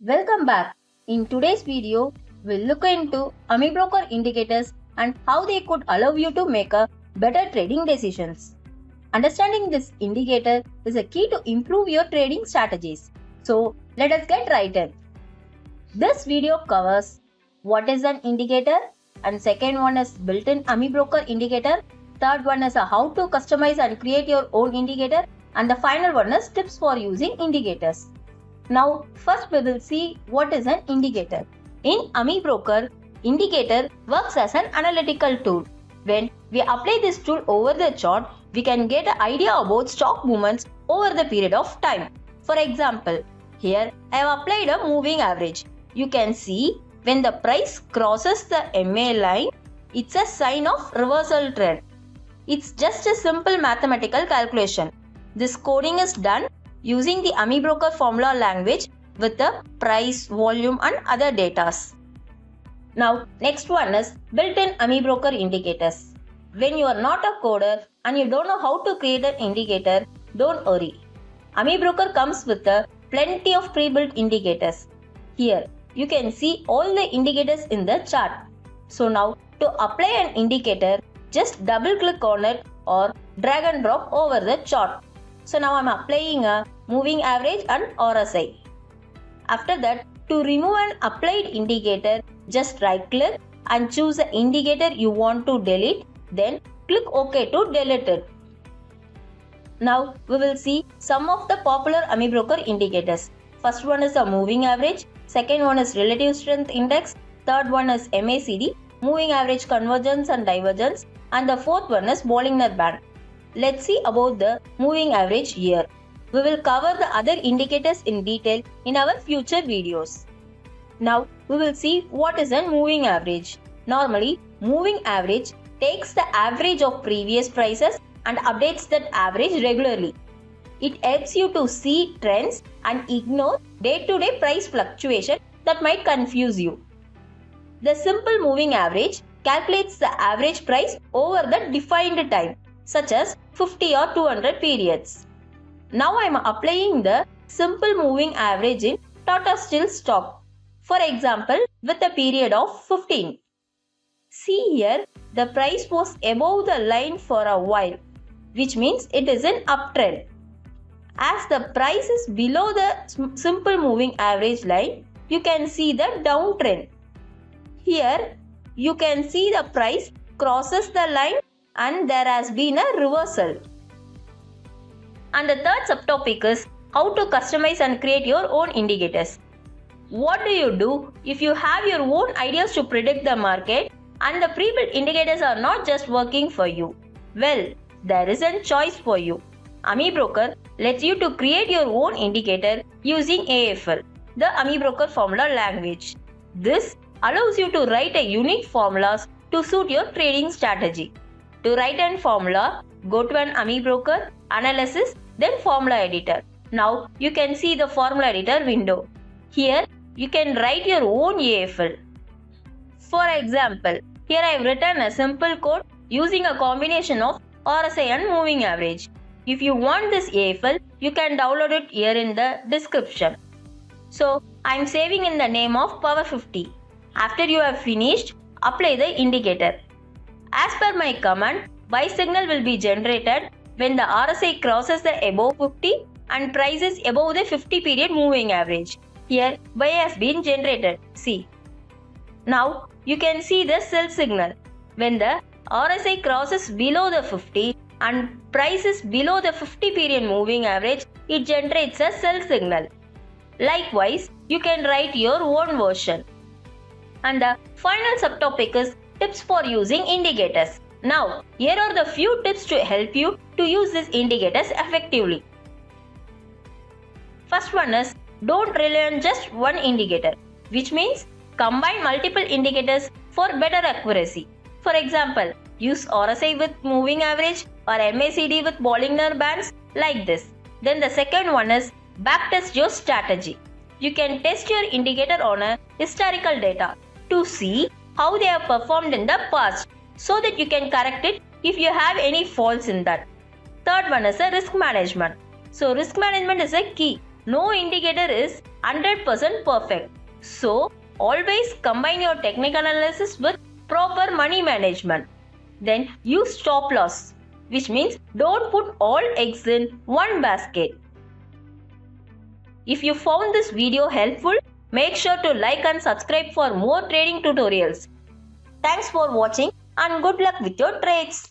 Welcome back. In today's video, we'll look into Amibroker indicators and how they could allow you to make a better trading decisions. Understanding this indicator is a key to improve your trading strategies. So, let us get right in. This video covers what is an indicator, and second one is built-in Amibroker indicator, third one is how to customize and create your own indicator, and the final one is tips for using indicators. Now, first we will see what is an indicator. In Amibroker, indicator works as an analytical tool. When we apply this tool over the chart, we can get an idea about stock movements over the period of time. For example, here I have applied a moving average. You can see when the price crosses the MA line, it's a sign of reversal trend. It's just a simple mathematical calculation. This coding is done using the Amibroker formula language with the price, volume and other datas. Now, next one is built-in Amibroker indicators. When you are not a coder and you don't know how to create an indicator, don't worry. Amibroker comes with plenty of pre-built indicators. Here, you can see all the indicators in the chart. So now, to apply an indicator, just double-click on it or drag and drop over the chart. So now I am applying a moving average and RSI. After that, to remove an applied indicator, just right click and choose the indicator you want to delete, then click OK to delete it. Now we will see some of the popular Amibroker indicators. First one is a moving average, second one is relative strength index, third one is MACD, moving average convergence and divergence, and the fourth one is Bollinger Band. Let's see about the moving average here. We will cover the other indicators in detail in our future videos. Now we will see what is a moving average. Normally, moving average takes the average of previous prices and updates that average regularly. It helps you to see trends and ignore day-to-day price fluctuation that might confuse you. The simple moving average calculates the average price over the defined time, such as 50 or 200 periods. Now I am applying the simple moving average in Tata Steel stock. For example, with a period of 15. See here, the price was above the line for a while, which means it is an uptrend. As the price is below the simple moving average line, you can see the downtrend. Here, you can see the price crosses the line and there has been a reversal. And the third subtopic is how to customize and create your own indicators. What do you do if you have your own ideas to predict the market and the pre-built indicators are not just working for you? Well, there is a choice for you. Amibroker lets you to create your own indicator using AFL, the Amibroker formula language. This allows you to write a unique formulas to suit your trading strategy. To write a formula, go to an Amibroker, Analysis, then Formula Editor. Now you can see the Formula Editor window. Here you can write your own AFL. For example, here I have written a simple code using a combination of RSI and moving average. If you want this AFL, you can download it here in the description. So I am saving in the name of Power 50. After you have finished, apply the indicator. As per my command, buy signal will be generated when the RSI crosses the above 50 and price is above the 50 period moving average. Here, buy has been generated. See. Now, you can see the sell signal. When the RSI crosses below the 50 and price is below the 50 period moving average, it generates a sell signal. Likewise, you can write your own version. And the final subtopic is tips for using indicators. Now, here are the few tips to help you to use these indicators effectively. First one is, don't rely on just one indicator, which means combine multiple indicators for better accuracy. For example, use RSI with moving average or MACD with Bollinger Bands like this. Then the second one is, backtest your strategy. You can test your indicator on a historical data to see how they have performed in the past so that you can correct it if you have any faults in that. Third one is a risk management. So risk management is a key. No indicator is 100% perfect. So, always combine your technical analysis with proper money management. Then use stop loss, which means don't put all eggs in one basket. If you found this video helpful, make sure to like and subscribe for more trading tutorials. Thanks for watching and good luck with your trades.